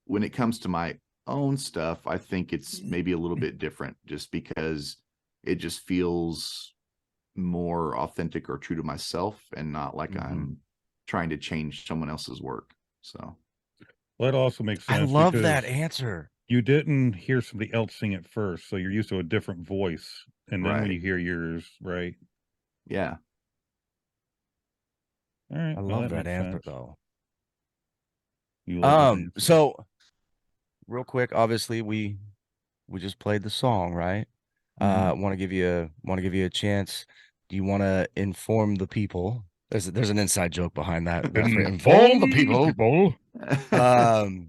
when it comes to my own stuff, I think it's maybe a little bit different, just because it just feels more authentic or true to myself, and not like I'm trying to change someone else's work. So That also makes I sense. love because that answer. you didn't hear somebody else sing it first, so you're used to a different voice, and then when Right. you hear yours, right? yeah. All right, I well, love that makes answer sense. though. You love his answer. So real quick, obviously we just played the song, right? Want to give you a chance. Do you want to inform the people? There's an inside joke behind that. Inform the people.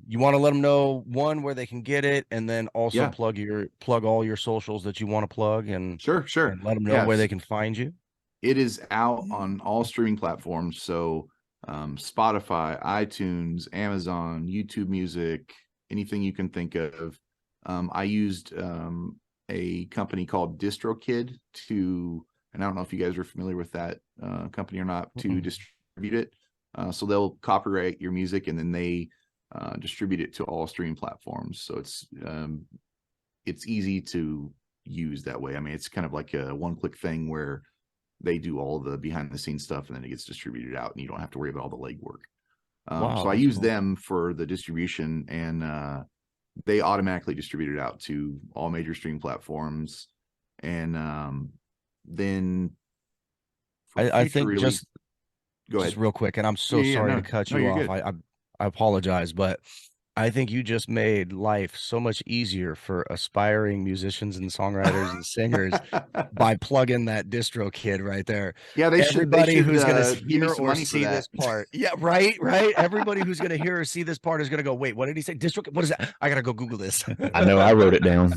You want to let them know, one, where they can get it, and then also Yeah. plug all your socials that you want to plug, and Sure. and let them know where Yes. they can find you. It is out on all streaming platforms. So Spotify, iTunes, Amazon, YouTube Music, anything you can think of. I used a company called DistroKid to, and I don't know if you guys are familiar with that company or not, to distribute it. So they'll copyright your music, and then they distribute it to all streaming platforms. So it's easy to use that way. I mean, it's kind of like a one-click thing where they do all the behind the scenes stuff, and then it gets distributed out, and you don't have to worry about all the legwork. Wow, so I that's use cool. them for the distribution, and they automatically distribute it out to all major streaming platforms. And then for I future think release, go just ahead. real quick, and I'm so sorry to cut you you're off. good. I apologize, but I think you just made life so much easier for aspiring musicians and songwriters and singers by plugging that DistroKid right there. Yeah, they should. Everybody who's going to give me hear some or money for see that. this part. Yeah, right. Everybody who's going to hear or see this part is going to go, wait, what did he say? DistroKid? What is that? I got to go Google this. I know, I wrote it down.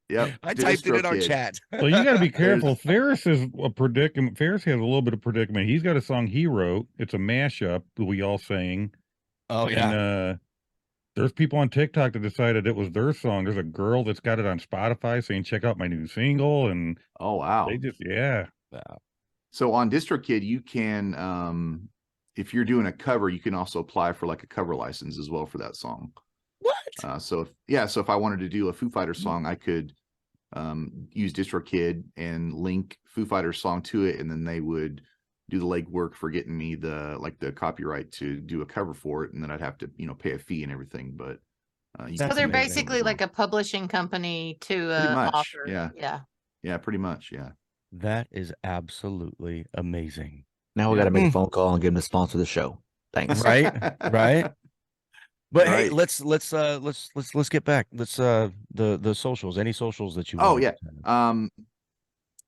Yep, I typed it in our DistroKid. chat. So you got to be careful. There's- Ferris is a predicament. Ferris has a little bit of predicament. He's got a song he wrote. It's a mashup that we all sang. Oh, yeah. And there's people on TikTok that decided it was their song. There's a girl that's got it on Spotify saying, check out my new single. And oh, wow. they just, yeah. So on DistroKid, you can, if you're doing a cover, you can also apply for like a cover license as well for that song. What? So if I wanted to do a Foo Fighters song, I could use DistroKid and link Foo Fighters song to it, and then they would do the legwork for getting me the copyright to do a cover for it, and then I'd have to pay a fee and everything. But so they're basically like a publishing company to pretty much, author. Yeah, pretty much, yeah. That is absolutely amazing. Now we got to make a phone call and get them to sponsor the show. Thanks. Right. But hey, Right. let's get back. Let's the socials. Any socials that you Oh want yeah. to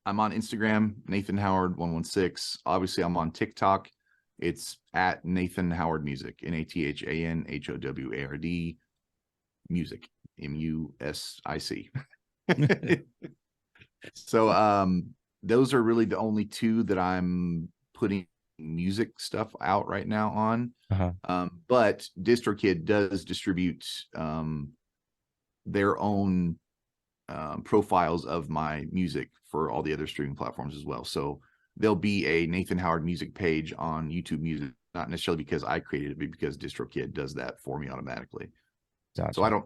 I'm on Instagram, Nathan Howard 116. Obviously, I'm on TikTok. It's at Nathan Howard Music, NathanHoward Music, MUSIC. So those are really the only two that I'm putting music stuff out right now on. But DistroKid does distribute their own profiles of my music for all the other streaming platforms as well. So there'll be a Nathan Howard Music page on YouTube Music, not necessarily because I created it, but because DistroKid does that for me automatically. Gotcha. So I don't,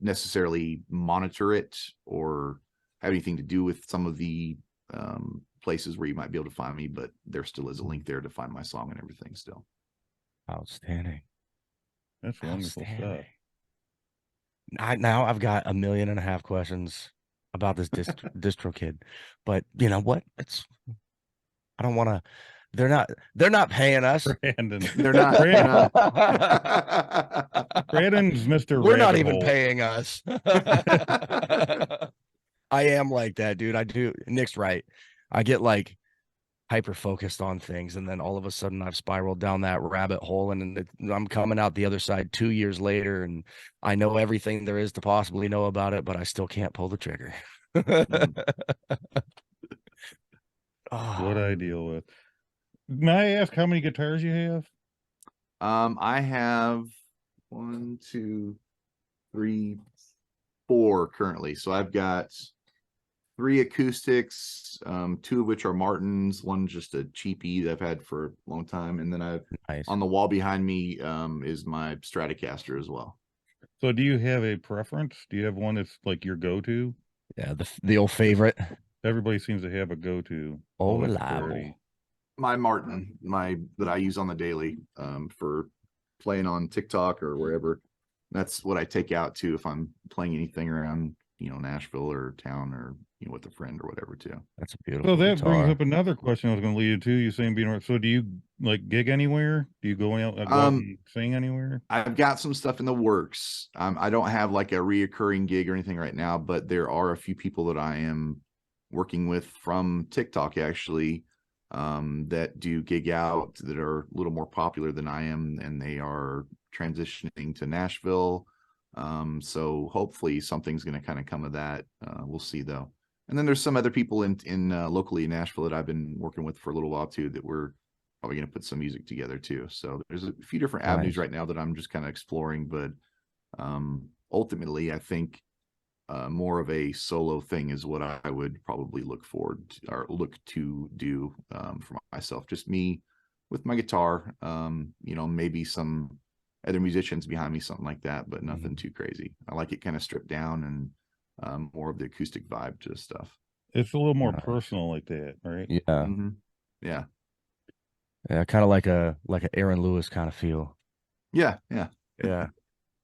necessarily monitor it or have anything to do with some of the places where you might be able to find me, but there still is a link there to find my song and everything still. Outstanding. That's wonderful stuff. Now I've got 1.5 million questions about this DistroKid, but you know what? I don't want to. They're not paying us. Brandon. They're not. Brandon's Mr. We're not Rabbit even Hole. paying us. I am like that, dude. I do. Nick's right. I get like hyper focused on things, and then all of a sudden I've spiraled down that rabbit hole, and I'm coming out the other side 2 years later, and I know everything there is to possibly know about it, but I still can't pull the trigger. What I deal with. May I ask how many guitars you have? I have 1, 2, 3, 4 currently. So I've got 3 acoustics, 2 of which are Martins, one just a cheapie that I've had for a long time, and then Nice. on the wall behind me is my Stratocaster as well. So do you have a preference? Do you have one that's like your go-to? Yeah, the old favorite. Everybody seems to have a go-to. Oh, Always reliable. clarity. My Martin, that I use on the daily for playing on TikTok or wherever. That's what I take out too if I'm playing anything around, Nashville or town or with a friend or whatever too. That's a beautiful So that brings guitar. up another question I was going to lead you to. You saying so do you like gig anywhere? Do you go out and sing anywhere? I've got some stuff in the works. I don't have like a reoccurring gig or anything right now, but there are a few people that I am working with from TikTok actually, that do gig out that are a little more popular than I am, and they are transitioning to Nashville. So hopefully something's going to kind of come of that. We'll see though. And then there's some other people in locally in Nashville that I've been working with for a little while too, that we're probably going to put some music together too. So there's a few different avenues right now that I'm just kind of exploring, but ultimately I think more of a solo thing is what I would probably look to do for myself. Just me with my guitar, maybe some other musicians behind me, something like that, but nothing too crazy. I like it kind of stripped down and more of the acoustic vibe to stuff. It's a little more personal like that, right? Yeah. Mm-hmm. Yeah. Yeah, kind of like a Aaron Lewis kind of feel. Yeah. Yeah.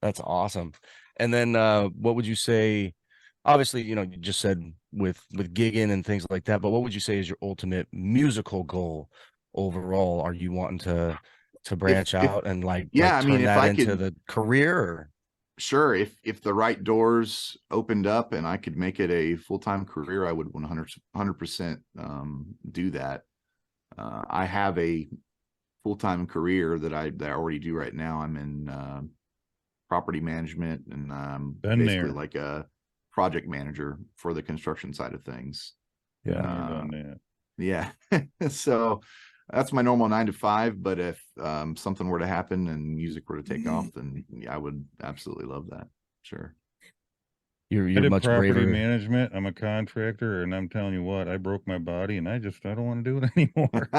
That's awesome. And then what would you say? Obviously, you just said with gigging and things like that, but what would you say is your ultimate musical goal overall? Are you wanting to branch out and turn that into the career? Or? Sure, if the right doors opened up and I could make it a full-time career, I would 100% do that. I have a full-time career that I already do right now. I'm in property management, and I'm basically like a project manager for the construction side of things. Yeah. So that's my normal 9 to 5. But if something were to happen and music were to take off, then I would absolutely love that. Sure. You're much property braver. management. I'm a contractor, and I'm telling you what, I broke my body, and I don't want to do it anymore.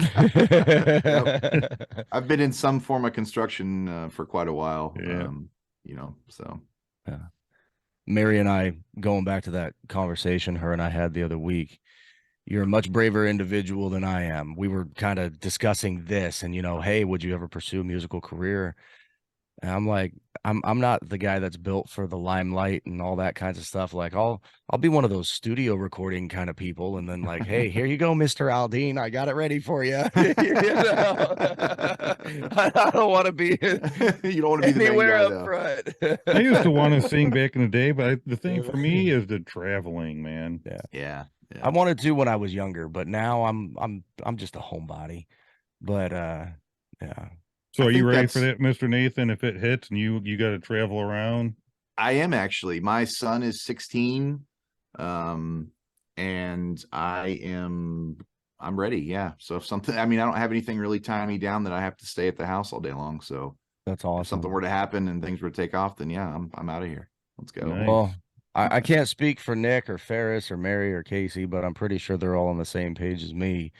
I've been in some form of construction for quite a while. Yeah. So. Yeah. Mary and I, going back to that conversation her and I had the other week, you're a much braver individual than I am. We were kind of discussing this and, hey, would you ever pursue a musical career? And I'm like, I'm not the guy that's built for the limelight and all that kinds of stuff. Like I'll be one of those studio recording kind of people, and then like, hey, here you go, Mr. Aldine, I got it ready for you. I don't want to be. You don't want to be anywhere the main guy, up front. I used to want to sing back in the day, but the thing for me is the traveling, man. Yeah. I wanted to when I was younger, but now I'm just a homebody. But yeah. So are you ready for that, Mr. Nathan? If it hits and you got to travel around? I am actually. My son is 16, and I'm ready. Yeah. So if something, I don't have anything really tying me down that I have to stay at the house all day long. So that's awesome. If something were to happen and things were to take off, then yeah, I'm out of here. Let's go. Nice. Well, I can't speak for Nick or Ferris or Mary or Casey, but I'm pretty sure they're all on the same page as me.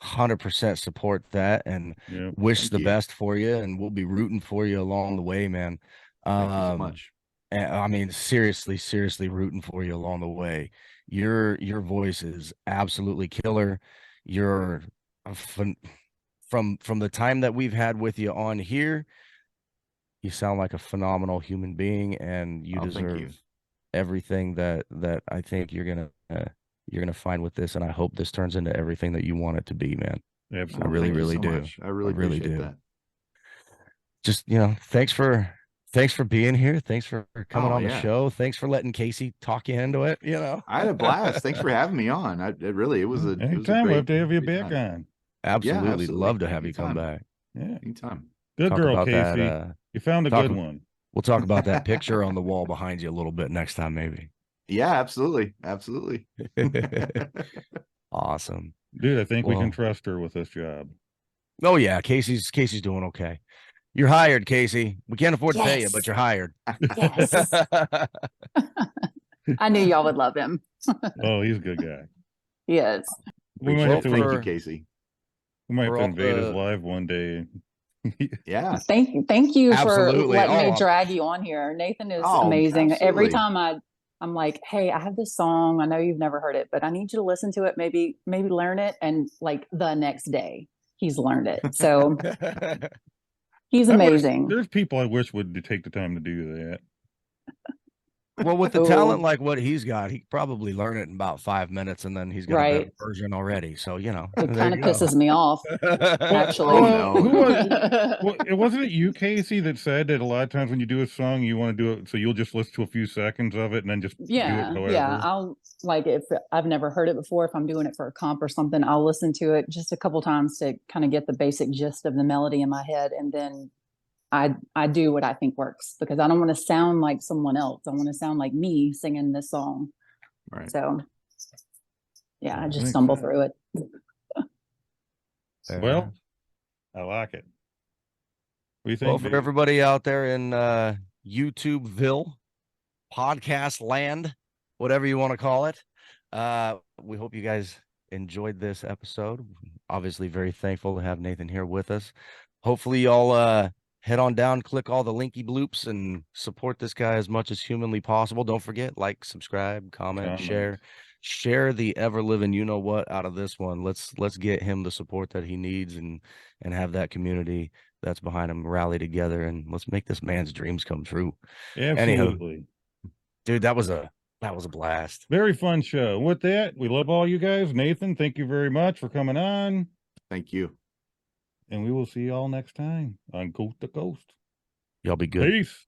100% support that and wish the best for you, and we'll be rooting for you along the way, man. Thank you so much. And seriously rooting for you along the way. Your voice is absolutely killer. You're from the time that we've had with you on here, you sound like a phenomenal human being, and you deserve everything that I think you're gonna find with this, and I hope this turns into everything that you want it to be, man. Absolutely. I really do. I really appreciate that. Just thanks for being here. Thanks for coming on the show. Thanks for letting Casey talk you into it. I had a blast. Thanks for having me on. It was a anytime. We'll have to have you back on. Absolutely, love to have you come back. Yeah, anytime. Good girl, Casey. You found a good one. We'll talk about that picture on the wall behind you a little bit next time, maybe. Yeah, absolutely. Awesome, dude. I think we can trust her with this job. Oh yeah, Casey's doing okay. You're hired, Casey. We can't afford to pay you, but you're hired. Yes. I knew y'all would love him. Oh, he's a good guy. He is. We might have to, Thank you, Casey. we might have for to all invade his the- live one day. Yeah. Thank you for Absolutely. letting me Oh, drag you on here. Nathan is Oh, amazing. Every absolutely. time I'm like, hey, I have this song. I know you've never heard it, but I need you to listen to it. Maybe learn it. And like the next day, he's learned it. So he's amazing. There's people I wish would take the time to do that. Well, with the Oh. talent like what he's got, he could probably learn it in about 5 minutes, and then he's got a Right. better version already. So It there kind of you go. pisses me off, actually. Oh, no. Who was, it wasn't it you, Casey, that said that a lot of times when you do a song, you want to do it so you'll just listen to a few seconds of it and then just do it however. Yeah. I'll like if I've never heard it before, if I'm doing it for a comp or something, I'll listen to it just a couple times to kind of get the basic gist of the melody in my head, and then I do what I think works, because I don't want to sound like someone else. I want to sound like me singing this song. Right. So yeah, I just Makes stumble sense. through it. Well, I like it. What do you think? Well, for Dave? everybody out there in YouTubeville, podcast land, whatever you want to call it, we hope you guys enjoyed this episode. Obviously, very thankful to have Nathan here with us. Hopefully, y'all head on down, click all the linky bloops, and support this guy as much as humanly possible. Don't forget, like, subscribe, comment, share the ever living you know what out of this one. Let's get him the support that he needs, and have that community that's behind him rally together, and let's make this man's dreams come true. Absolutely. Anywho, dude, that was a blast. Very fun show. With that, we love all you guys. Nathan, thank you very much for coming on. Thank you. And we will see y'all next time on Coast to Coast. Y'all be good. Peace.